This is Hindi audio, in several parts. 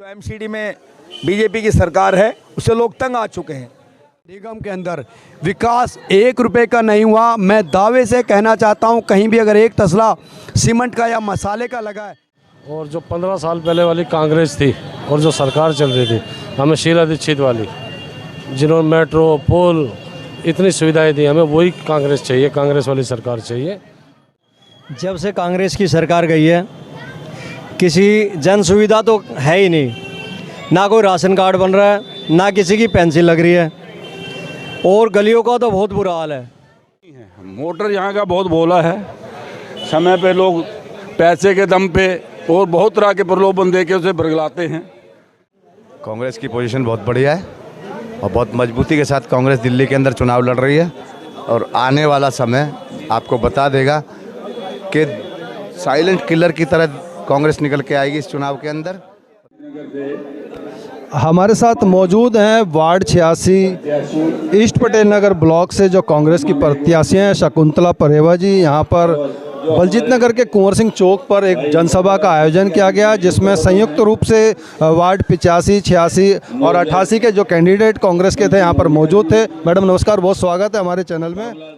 जो एमसीडी में बीजेपी की सरकार है उससे लोग तंग आ चुके हैं। निगम के अंदर विकास 1 रुपए का नहीं हुआ। मैं दावे से कहना चाहता हूं, कहीं भी अगर एक तसला सीमेंट का या मसाले का लगा है। और जो 15 साल पहले वाली कांग्रेस थी और जो सरकार चल रही थी हमें शीला दीक्षित वाली, जिन्होंने मेट्रो पुल इतनी सुविधाएं दी, हमें वही कांग्रेस चाहिए, कांग्रेस वाली सरकार चाहिए। जब से कांग्रेस की सरकार गई है किसी जन सुविधा तो है ही नहीं, ना कोई राशन कार्ड बन रहा है, ना किसी की पेंशन लग रही है, और गलियों का तो बहुत बुरा हाल है। मोटर यहाँ का बहुत बोला है, समय पे लोग पैसे के दम पे और बहुत तरह के प्रलोभन दे के उसे बरगलाते हैं। कांग्रेस की पोजीशन बहुत बढ़िया है और बहुत मजबूती के साथ कांग्रेस दिल्ली के अंदर चुनाव लड़ रही है और आने वाला समय आपको बता देगा कि साइलेंट किलर की तरह कांग्रेस निकल के आएगी इस चुनाव के अंदर। हमारे साथ मौजूद हैं ward 86 east Patel Nagar block से जो कांग्रेस की प्रत्याशी हैं शकुंतला परेवा जी। यहाँ पर बलजीत नगर के कुंवर सिंह चौक पर एक जनसभा का आयोजन किया गया, जिसमें संयुक्त रूप से वार्ड 85, 86 और 88 के जो कैंडिडेट कांग्रेस के थे यहाँ पर मौजूद थे। मैडम नमस्कार, बहुत स्वागत है हमारे चैनल में।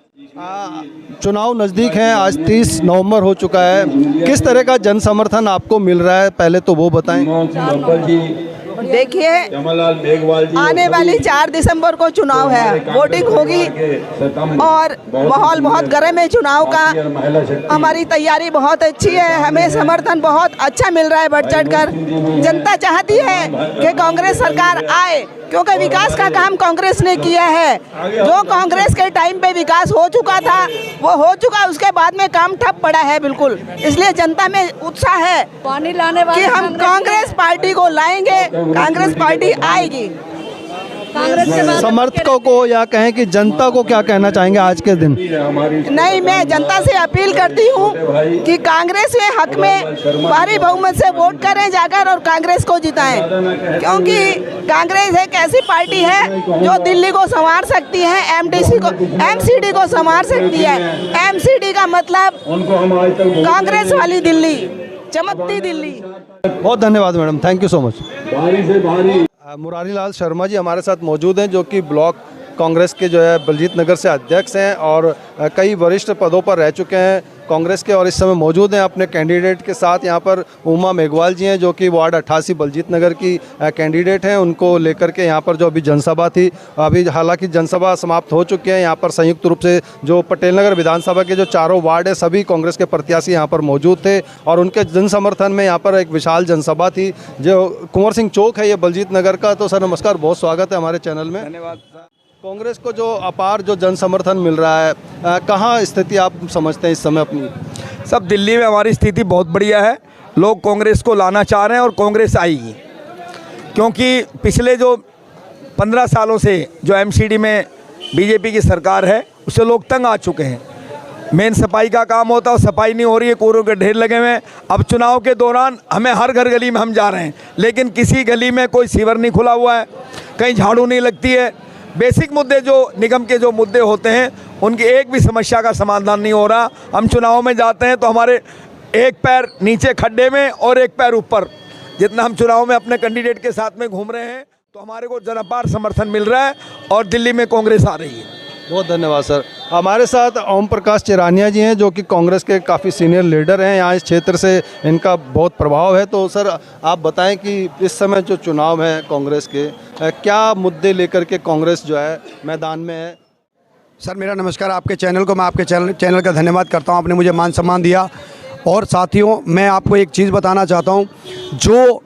चुनाव नज़दीक हैं, आज 30 नवंबर हो चुका है, किस तरह का जन समर्थन आपको मिल रहा है, पहले तो वो बताएं। देखिए, आने वाली 4 दिसंबर को चुनाव है, वोटिंग होगी और माहौल बहुत गर्म है चुनाव का। हमारी तैयारी बहुत अच्छी है, हमें समर्थन बहुत अच्छा मिल रहा है बढ़ चढ़कर। जनता चाहती है कि कांग्रेस सरकार आए, क्योंकि विकास का काम कांग्रेस ने किया है। जो कांग्रेस के टाइम पे विकास हो चुका था वो हो चुका, उसके बाद में काम ठप पड़ा है बिल्कुल। इसलिए जनता में उत्साह है कि हम कांग्रेस पार्टी को लाएंगे, कांग्रेस पार्टी आएगी। समर्थकों को या कहें कि जनता को क्या कहना चाहेंगे आज के दिन? नहीं, मैं जनता से अपील करती हूँ कि कांग्रेस के हक में भारी बहुमत से वोट करें जाकर और कांग्रेस को जिताएं, क्योंकि कांग्रेस एक ऐसी पार्टी है जो दिल्ली को संवार सकती है, एमसीडी को संवार सकती है। एमसीडी का मतलब कांग्रेस वाली दिल्ली, चमकती दिल्ली। बहुत धन्यवाद madam, thank you so much. Murari Lal Sharma ji हमारे साथ मौजूद हैं, जो कि ब्लॉक कांग्रेस के जो है बलजीत नगर से अध्यक्ष हैं और कई वरिष्ठ पदों पर रह चुके हैं कांग्रेस के, और इस समय मौजूद हैं अपने कैंडिडेट के साथ। यहाँ पर उमा मेघवाल जी हैं, जो कि वार्ड 88 बलजीत नगर की कैंडिडेट हैं। उनको लेकर के यहाँ पर जो अभी जनसभा थी, अभी हालांकि जनसभा समाप्त हो चुकी है। यहाँ पर संयुक्त रूप से जो पटेल नगर विधानसभा के जो चारों वार्ड है, सभी कांग्रेस के प्रत्याशी यहाँ पर मौजूद थे और उनके जन समर्थन में यहाँ पर एक विशाल जनसभा थी। जो कुंवर सिंह चौक है ये बलजीत नगर का। तो सर नमस्कार, बहुत स्वागत है हमारे चैनल में। धन्यवाद। कांग्रेस को जो अपार जो जन समर्थन मिल रहा है, कहाँ स्थिति आप समझते हैं इस समय अपनी? सब दिल्ली में हमारी स्थिति बहुत बढ़िया है, लोग कांग्रेस को लाना चाह रहे हैं और कांग्रेस आएगी, क्योंकि पिछले जो 15 सालों से जो एमसीडी में बीजेपी की सरकार है उससे लोग तंग आ चुके हैं। मेन सफाई का काम होता है, सफाई नहीं हो रही है, कूड़ों के ढेर लगे हुए हैं। अब चुनाव के दौरान हमें हर घर गली में हम जा रहे हैं, लेकिन किसी गली में कोई सीवर नहीं खुला हुआ है, कहीं झाड़ू नहीं लगती है। बेसिक मुद्दे जो निगम के जो मुद्दे होते हैं उनकी एक भी समस्या का समाधान नहीं हो रहा। हम चुनाव में जाते हैं तो हमारे एक पैर नीचे खड्डे में और एक पैर ऊपर, जितना हम चुनाव में अपने कैंडिडेट के साथ में घूम रहे हैं, तो हमारे को जनअपार समर्थन मिल रहा है और दिल्ली में कांग्रेस आ रही है। बहुत धन्यवाद सर। हमारे साथ ओम प्रकाश चिरानिया जी हैं, जो कि कांग्रेस के काफ़ी सीनियर लीडर हैं, यहाँ इस क्षेत्र से इनका बहुत प्रभाव है। तो सर आप बताएं कि इस समय जो चुनाव है कांग्रेस के, क्या मुद्दे लेकर के कांग्रेस जो है मैदान में है? सर मेरा नमस्कार आपके चैनल को, मैं आपके चैनल का धन्यवाद करता हूँ, आपने मुझे मान सम्मान दिया। और साथियों, मैं आपको एक चीज़ बताना चाहता हूँ, जो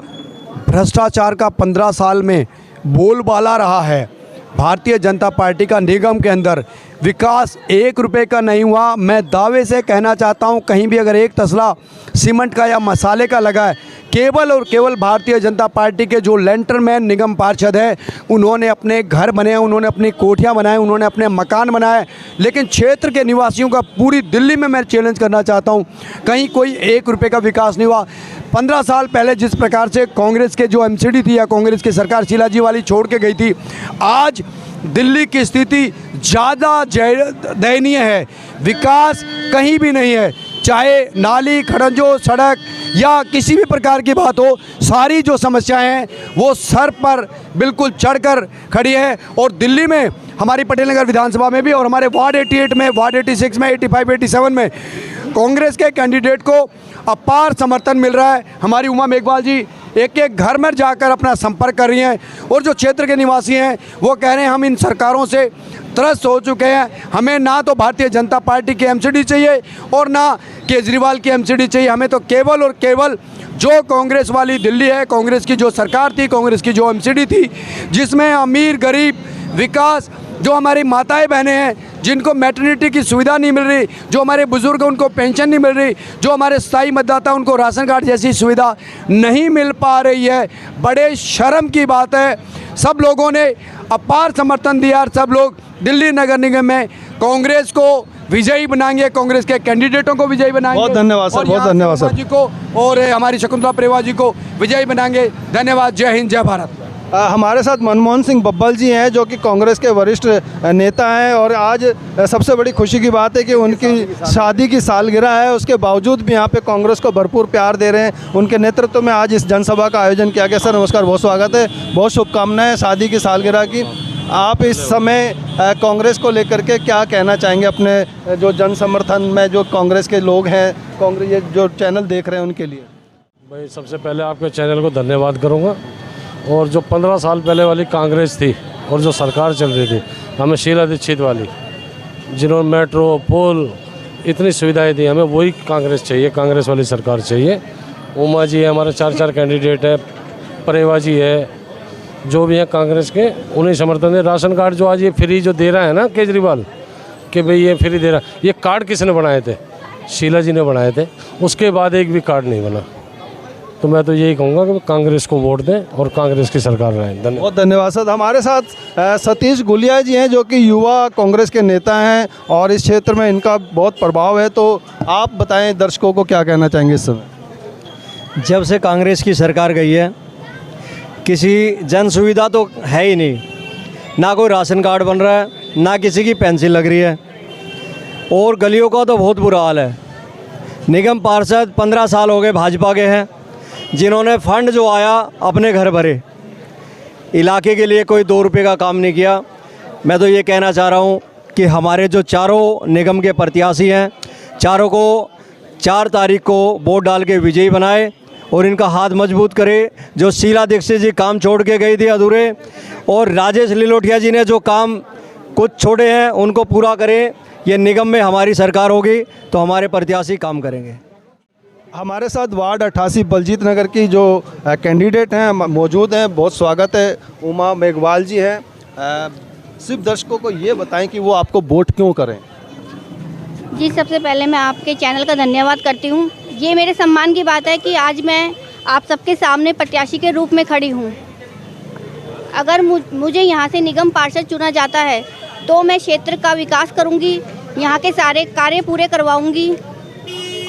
भ्रष्टाचार का 15 साल में बोलबाला रहा है भारतीय जनता पार्टी का, निगम के अंदर विकास 1 रुपए का नहीं हुआ। मैं दावे से कहना चाहता हूं, कहीं भी अगर एक तसला सीमेंट का या मसाले का लगा है, केवल और केवल भारतीय जनता पार्टी के जो लेंटरमैन निगम पार्षद है उन्होंने अपने घर बनाए, उन्होंने अपनी कोठियां बनाए, उन्होंने अपने मकान बनाए। लेकिन क्षेत्र के निवासियों का पूरी दिल्ली में मैं चैलेंज करना चाहता हूं, कहीं कोई 1 रुपए का विकास नहीं हुआ। 15 साल पहले जिस प्रकार से कांग्रेस के जो एमसीडी थी या कांग्रेस की सरकार शीला जी वाली छोड़ के गई थी, आज दिल्ली की स्थिति ज़्यादा दयनीय है। विकास कहीं भी नहीं है। चाहे नाली, खड़ंजो, सड़क या किसी भी प्रकार की बात हो, सारी जो समस्याएं हैं वो सर पर बिल्कुल चढ़कर खड़ी है। और दिल्ली में हमारी पटेल नगर विधानसभा में भी और हमारे वार्ड 88 में, वार्ड 86 में, 85, 87 में कांग्रेस के कैंडिडेट को अपार समर्थन मिल रहा है। हमारी उमा मेघवाल जी एक एक घर में जाकर अपना संपर्क कर रही हैं और जो क्षेत्र के निवासी हैं वो कह रहे हैं हम इन सरकारों से त्रस्त हो चुके हैं, हमें ना तो भारतीय जनता पार्टी की एमसीडी चाहिए और ना केजरीवाल की एमसीडी चाहिए, हमें तो केवल और केवल जो कांग्रेस वाली दिल्ली है, कांग्रेस की जो सरकार थी, कांग्रेस की जो एमसीडी थी, जिसमें अमीर गरीब विकास, जो हमारी माताएं बहनें हैं जिनको मैटरनिटी की सुविधा नहीं मिल रही, जो हमारे बुजुर्ग उनको पेंशन नहीं मिल रही, जो हमारे स्थायी मतदाता उनको राशन कार्ड जैसी सुविधा नहीं मिल पा रही है, बड़े शर्म की बात है। सब लोगों ने अपार समर्थन दिया और सब लोग दिल्ली नगर निगम में कांग्रेस को विजयी बनाएंगे, कांग्रेस के कैंडिडेटों को विजयी बनाएंगे। बहुत धन्यवाद सर, और बहुत यहाँ धन्यवाद शर्मा सर जी को और हमारी शकुंतला प्रेवा जी को विजयी बनाएंगे। धन्यवाद। जय हिंद, जय भारत। हमारे साथ मनमोहन सिंह बब्बल जी हैं जो कि कांग्रेस के वरिष्ठ नेता हैं और आज सबसे बड़ी खुशी की बात है कि उनकी शादी की सालगिरह है, उसके बावजूद भी यहाँ पे कांग्रेस को भरपूर प्यार दे रहे हैं। उनके नेतृत्व में आज इस जनसभा का आयोजन किया गया। सर नमस्कार, बहुत स्वागत है, बहुत शुभकामनाएं शादी की सालगिरह की। आप इस समय कांग्रेस को लेकर के क्या कहना चाहेंगे अपने जो जन समर्थन में जो कांग्रेस के लोग हैं, कांग्रेस ये जो चैनल देख रहे हैं उनके लिए? भाई सबसे पहले आपके चैनल को धन्यवाद करूँगा। और जो 15 साल पहले वाली कांग्रेस थी और जो सरकार चल रही थी हमें शीला दीक्षित वाली, जिन्होंने मेट्रो, पुल, इतनी सुविधाएं दी, हमें वही कांग्रेस चाहिए, कांग्रेस वाली सरकार चाहिए। उमा जी है, हमारे 4 कैंडिडेट है, प्रेवा जी है, जो भी हैं कांग्रेस के, उन्हें समर्थन दे। राशन कार्ड जो आज ये फ्री जो दे रहा है ना केजरीवाल, कि भाई ये फ्री दे रहा है, ये कार्ड किसने बनाए थे? शीला जी ने बनाए थे। उसके बाद एक भी कार्ड नहीं बना। तो मैं तो यही कहूँगा कि कांग्रेस को वोट दें और कांग्रेस की सरकार रहे। धन्यवाद। बहुत धन्यवाद सर। हमारे साथ सतीश गुलिया जी हैं जो कि युवा कांग्रेस के नेता हैं और इस क्षेत्र में इनका बहुत प्रभाव है। तो आप बताएं दर्शकों को क्या कहना चाहेंगे इस समय? जब से कांग्रेस की सरकार गई है किसी जन सुविधा तो है ही नहीं, ना कोई राशन कार्ड बन रहा है, ना किसी की पेंशन लग रही है और गलियों का तो बहुत बुरा हाल है। निगम पार्षद 15 साल हो गए भाजपा के हैं, जिन्होंने फंड जो आया अपने घर भरे, इलाके के लिए कोई 2 रुपये का काम नहीं किया। मैं तो ये कहना चाह रहा हूँ कि हमारे जो चारों निगम के प्रत्याशी हैं, चारों को 4 तारीख को वोट डाल के विजयी बनाए और इनका हाथ मजबूत करे। जो शीला दीक्षित जी काम छोड़ के गई थी अधूरे, और राजेश लिलोटिया जी ने जो काम कुछ छोड़े हैं उनको पूरा करें। ये निगम में हमारी सरकार होगी तो हमारे प्रत्याशी काम करेंगे। हमारे साथ वार्ड 88 बलजीत नगर की जो कैंडिडेट हैं मौजूद हैं, बहुत स्वागत है। उमा मेघवाल जी हैं। सिर्फ दर्शकों को ये बताएं कि वो आपको वोट क्यों करें। जी, सबसे पहले मैं आपके चैनल का धन्यवाद करती हूँ। ये मेरे सम्मान की बात है कि आज मैं आप सबके सामने प्रत्याशी के रूप में खड़ी हूँ। अगर मुझे यहाँ से निगम पार्षद चुना जाता है तो मैं क्षेत्र का विकास करूँगी, यहाँ के सारे कार्य पूरे करवाऊँगी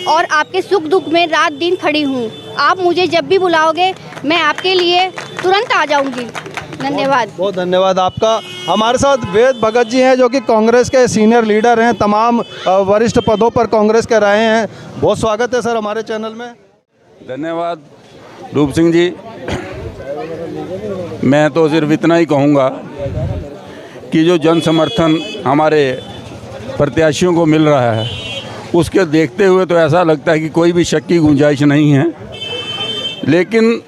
और आपके सुख दुख में रात दिन खड़ी हूँ। आप मुझे जब भी बुलाओगे मैं आपके लिए तुरंत आ जाऊँगी। धन्यवाद। बहुत धन्यवाद आपका। हमारे साथ वेद भगत जी हैं जो कि कांग्रेस के सीनियर लीडर हैं, तमाम वरिष्ठ पदों पर कांग्रेस के रहे हैं। बहुत स्वागत है सर हमारे चैनल में। धन्यवाद रूप सिंह जी। मैं तो सिर्फ इतना ही कहूँगा कि जो जन समर्थन हमारे प्रत्याशियों को मिल रहा है उसके देखते हुए तो ऐसा लगता है कि कोई भी शक की गुंजाइश नहीं है, लेकिन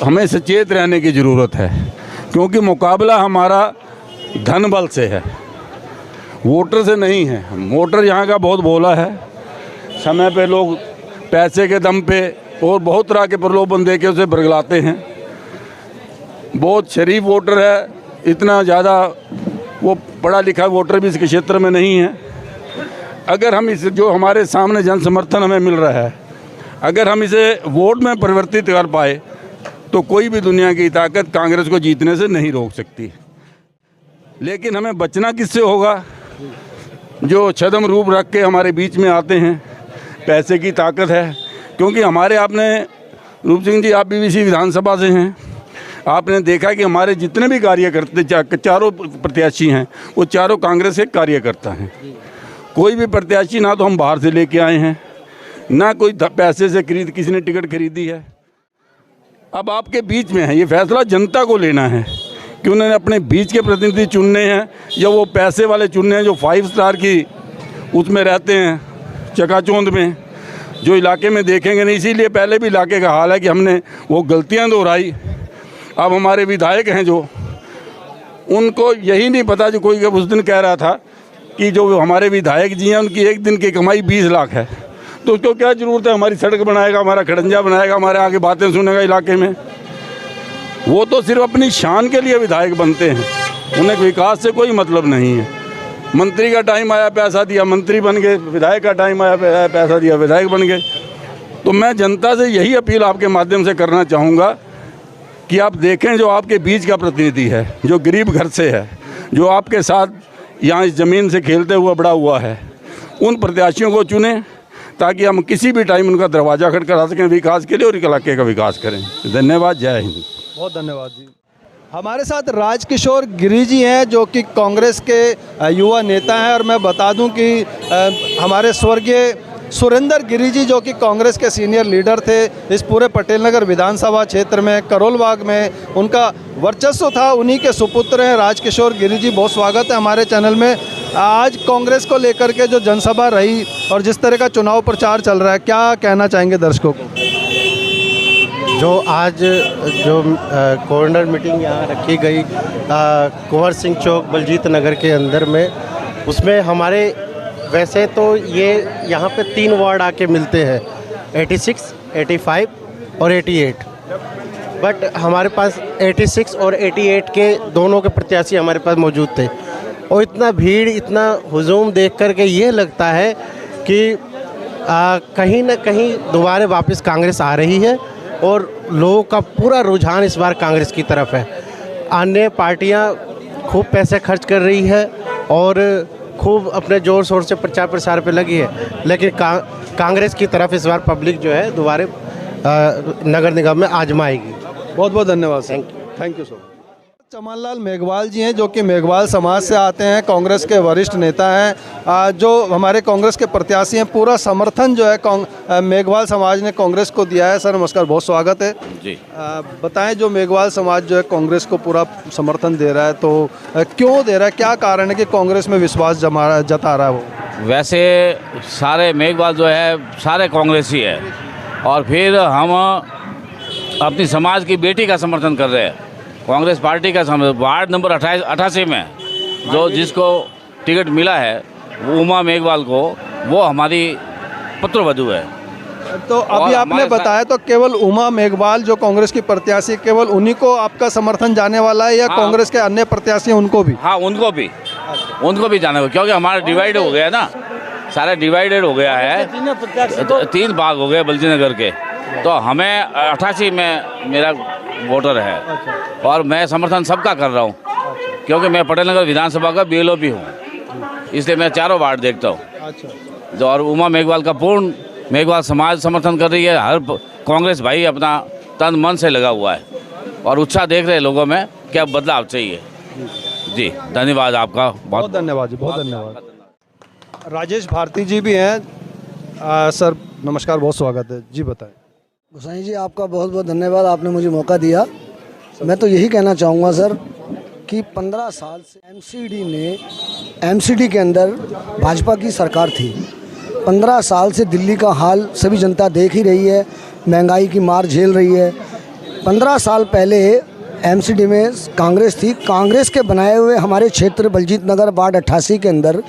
हमें सचेत रहने की ज़रूरत है क्योंकि मुकाबला हमारा धन बल से है, वोटर से नहीं है। वोटर यहाँ का बहुत भोला है, समय पे लोग पैसे के दम पे और बहुत तरह के प्रलोभन दे के उसे बरगलाते हैं। बहुत शरीफ वोटर है, इतना ज़्यादा वो पढ़ा लिखा वोटर भी इस क्षेत्र में नहीं है। अगर हम इस जो हमारे सामने जन समर्थन हमें मिल रहा है, अगर हम इसे वोट में परिवर्तित कर पाए तो कोई भी दुनिया की ताकत कांग्रेस को जीतने से नहीं रोक सकती। लेकिन हमें बचना किससे होगा? जो छद्म रूप रख के हमारे बीच में आते हैं, पैसे की ताकत है। क्योंकि हमारे, आपने रूप सिंह जी, आप भी इसी विधानसभा से हैं, आपने देखा कि हमारे जितने भी कार्यकर्ता, चारों प्रत्याशी हैं, वो चारों कांग्रेस के कार्यकर्ता हैं। कोई भी प्रत्याशी ना तो हम बाहर से लेके आए हैं, ना कोई पैसे से किसी ने टिकट खरीदी है। अब आपके बीच में है, ये फैसला जनता को लेना है कि उन्होंने अपने बीच के प्रतिनिधि चुनने हैं या वो पैसे वाले चुनने हैं जो 5 स्टार की उसमें रहते हैं चकाचौंध में, जो इलाके में देखेंगे नहीं। इसीलिए पहले भी इलाके का हाल है कि हमने वो गलतियां दोहराई। अब हमारे विधायक हैं जो, उनको यही नहीं पता, जो कोई उस दिन कह रहा था कि जो हमारे विधायक जी हैं उनकी एक दिन की कमाई 20 लाख है, तो उसको क्या ज़रूरत है हमारी सड़क बनाएगा, हमारा खड़ंजा बनाएगा, हमारे आगे बातें सुनेगा इलाके में। वो तो सिर्फ अपनी शान के लिए विधायक बनते हैं, उन्हें विकास से कोई मतलब नहीं है। मंत्री का टाइम आया पैसा दिया, मंत्री बन गए, विधायक का टाइम आया पैसा दिया, विधायक बन गए। तो मैं जनता से यही अपील आपके माध्यम से करना चाहूँगा कि आप देखें जो आपके बीच का प्रतिनिधि है, जो गरीब घर से है, जो आपके साथ यहाँ इस ज़मीन से खेलते हुआ बड़ा हुआ है, उन प्रत्याशियों को चुनें ताकि हम किसी भी टाइम उनका दरवाज़ा खटखटा सकें विकास के लिए और इलाके का विकास करें। धन्यवाद, जय हिंद। बहुत धन्यवाद जी। हमारे साथ राजकिशोर गिरी जी हैं जो कि कांग्रेस के युवा नेता हैं, और मैं बता दूं कि हमारे स्वर्गीय सुरेंद्र गिरी जी जो कि कांग्रेस के सीनियर लीडर थे इस पूरे पटेल नगर विधानसभा क्षेत्र में, करोल बाग में उनका वर्चस्व था, उन्हीं के सुपुत्र हैं राजकिशोर गिरी जी। बहुत स्वागत है हमारे चैनल में। आज कांग्रेस को लेकर के जो जनसभा रही और जिस तरह का चुनाव प्रचार चल रहा है, क्या कहना चाहेंगे दर्शकों को? जो आज कॉर्नर मीटिंग यहाँ रखी गई कुंवर सिंह चौक बलजीत नगर के अंदर में, उसमें हमारे वैसे तो ये यहाँ पे 3 वार्ड आके मिलते हैं, 86, 85 और 88, बट हमारे पास 86 और 88 के दोनों के प्रत्याशी हमारे पास मौजूद थे। और इतना भीड़, इतना हुजूम देख कर के ये लगता है कि कहीं ना कहीं दोबारा वापस कांग्रेस आ रही है और लोगों का पूरा रुझान इस बार कांग्रेस की तरफ है। अन्य पार्टियां खूब पैसे खर्च कर रही है और खूब अपने ज़ोर शोर से प्रचार प्रसार पे लगी है, लेकिन कांग्रेस की तरफ इस बार पब्लिक जो है दोबारा नगर निगम में आजमाएगी। बहुत बहुत धन्यवाद sir, thank you so much. Chaman Lal Meghwal ji हैं जो कि मेघवाल समाज से आते हैं, कांग्रेस के वरिष्ठ नेता हैं, जो हमारे कांग्रेस के प्रत्याशी हैं। पूरा समर्थन जो है मेघवाल समाज ने कांग्रेस को दिया है। सर नमस्कार, बहुत स्वागत है जी। बताएं, जो मेघवाल समाज जो है कांग्रेस को पूरा समर्थन दे रहा है, तो क्यों दे रहा है, क्या कारण है कि कांग्रेस में विश्वास जता रहा है वो? वैसे सारे मेघवाल जो है सारे कांग्रेसी है, और फिर हम अपनी समाज की बेटी का समर्थन कर रहे हैं, कांग्रेस पार्टी का वार्ड नंबर 88 में जो जिसको टिकट मिला है वो उमा मेघवाल को, वो हमारी पुत्रवधू है। तो अभी आपने बताया तो केवल उमा मेघवाल जो कांग्रेस की प्रत्याशी, केवल उन्हीं को आपका समर्थन जाने वाला है या हाँ, कांग्रेस के अन्य प्रत्याशी उनको भी? हाँ, उनको भी जाने को, क्योंकि हमारा डिवाइड हो गया ना, सारा डिवाइडेड हो गया है, 3 भाग हो गए बलजी नगर के। तो हमें 88 में मेरा वोटर है और मैं समर्थन सबका कर रहा हूँ, क्योंकि मैं पटेल नगर विधानसभा का BLO भी हूँ, इसलिए मैं चारों वार्ड देखता हूँ। जो और उमा मेघवाल का पूर्ण मेघवाल समाज समर्थन कर रही है। हर कांग्रेस भाई अपना तन मन से लगा हुआ है और उत्साह देख रहे हैं लोगों में कि अब बदलाव चाहिए। जी धन्यवाद आपका, बहुत धन्यवाद जी, बहुत धन्यवाद। राजेश भारती जी भी हैं। सर नमस्कार, बहुत स्वागत है जी, बताएं। गोसाई जी आपका बहुत बहुत धन्यवाद, आपने मुझे मौका दिया। मैं तो यही कहना चाहूँगा सर कि 15 साल से MCD के अंदर भाजपा की सरकार थी। 15 साल से दिल्ली का हाल सभी जनता देख ही रही है, महंगाई की मार झेल रही है। 15 साल पहले MCD में कांग्रेस थी, कांग्रेस के बनाए हुए हमारे क्षेत्र बलजीत नगर वार्ड 88 के अंदर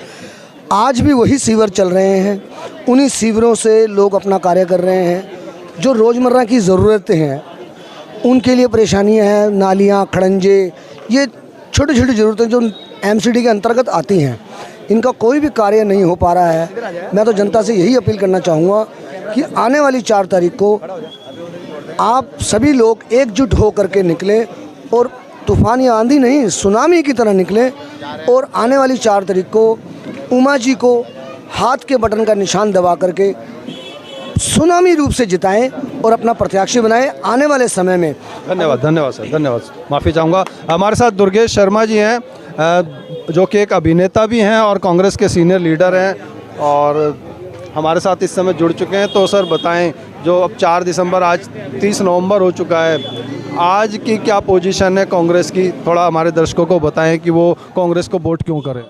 आज भी वही सीवर चल रहे हैं। उन्हीं सीवरों से लोग अपना कार्य कर रहे हैं। जो रोज़मर्रा की ज़रूरतें हैं उनके लिए परेशानियां हैं, नालियां, खड़ंजे, ये छोटी छोटी ज़रूरतें जो MCD के अंतर्गत आती हैं, इनका कोई भी कार्य नहीं हो पा रहा है। मैं तो जनता से यही अपील करना चाहूँगा कि आने वाली 4 तारीख को आप सभी लोग एकजुट हो करके निकलें और तूफ़ान या आंधी नहीं, सुनामी की तरह निकलें और आने वाली 4 तारीख को उमा जी को हाथ के बटन का निशान दबा करके सुनामी रूप से जिताएं और अपना प्रत्याशी बनाएं आने वाले समय में। धन्यवाद सर, धन्यवाद। माफ़ी चाहूँगा। हमारे साथ दुर्गेश शर्मा जी हैं, जो कि एक अभिनेता भी हैं और कांग्रेस के सीनियर लीडर हैं, और हमारे साथ इस समय जुड़ चुके हैं। तो सर बताएं, जो अब 4 दिसंबर, आज 30 नवंबर हो चुका है, आज की क्या पोजीशन है कांग्रेस की? थोड़ा हमारे दर्शकों को बताएं कि वो कांग्रेस को वोट क्यों करें।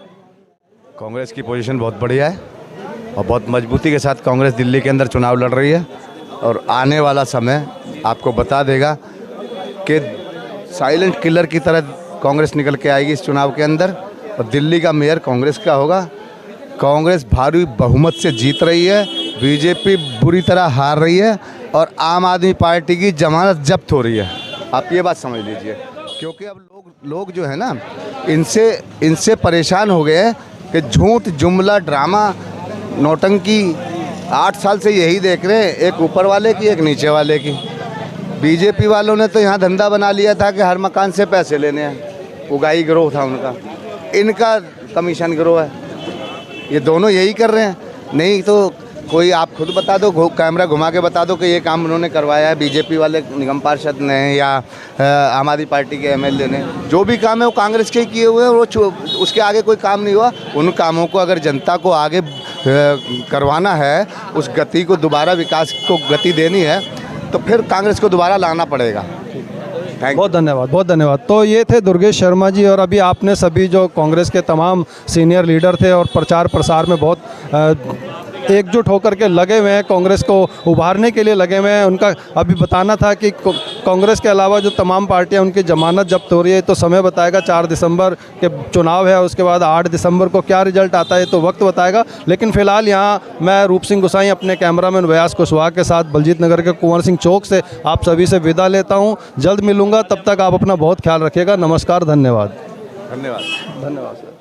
कांग्रेस की पोजीशन बहुत बढ़िया है और बहुत मजबूती के साथ कांग्रेस दिल्ली के अंदर चुनाव लड़ रही है और आने वाला समय आपको बता देगा कि साइलेंट किलर की तरह कांग्रेस निकल के आएगी इस चुनाव के अंदर और दिल्ली का मेयर कांग्रेस का होगा। कांग्रेस भारी बहुमत से जीत रही है, बीजेपी बुरी तरह हार रही है और आम आदमी पार्टी की जमानत जब्त हो रही है। आप ये बात समझ लीजिए, क्योंकि अब लोग जो है ना, इनसे परेशान हो गए हैं कि झूठ, जुमला, ड्रामा, नौटंकी 8 साल से यही देख रहे हैं, एक ऊपर वाले की, एक नीचे वाले की। बीजेपी वालों ने तो यहाँ धंधा बना लिया था कि हर मकान से पैसे लेने हैं, उगाई गिरोह था उनका, इनका कमीशन गिरोह है। ये दोनों यही कर रहे हैं। नहीं तो कोई आप खुद बता दो, कैमरा घुमा के बता दो कि ये काम उन्होंने करवाया है, बीजेपी वाले निगम पार्षद ने या आम आदमी पार्टी के एमएलए ने। जो भी काम है वो कांग्रेस के किए हुए हैं, वो उसके आगे कोई काम नहीं हुआ। उन कामों को अगर जनता को आगे करवाना है, उस गति को दोबारा, विकास को गति देनी है, तो फिर कांग्रेस को दोबारा लाना पड़ेगा। बहुत धन्यवाद, बहुत धन्यवाद। तो ये थे दुर्गेश शर्मा जी। और अभी आपने सभी जो कांग्रेस के तमाम सीनियर लीडर थे और प्रचार प्रसार में बहुत एकजुट होकर के लगे हुए हैं, कांग्रेस को उभारने के लिए लगे हुए हैं। उनका अभी बताना था कि कांग्रेस के अलावा जो तमाम पार्टियां, उनकी जमानत जब्त हो रही है। तो समय बताएगा, 4 दिसंबर के चुनाव है, उसके बाद 8 दिसंबर को क्या रिजल्ट आता है तो वक्त बताएगा। लेकिन फिलहाल यहाँ मैं रूप सिंह गुसाई अपने कैमरामैन व्यास कुशवाहा के साथ बलजीत नगर के कुंवर सिंह चौक से आप सभी से विदा लेता हूँ। जल्द मिलूंगा, तब तक आप अपना बहुत ख्याल रखिएगा। नमस्कार, धन्यवाद। धन्यवाद, धन्यवाद सर।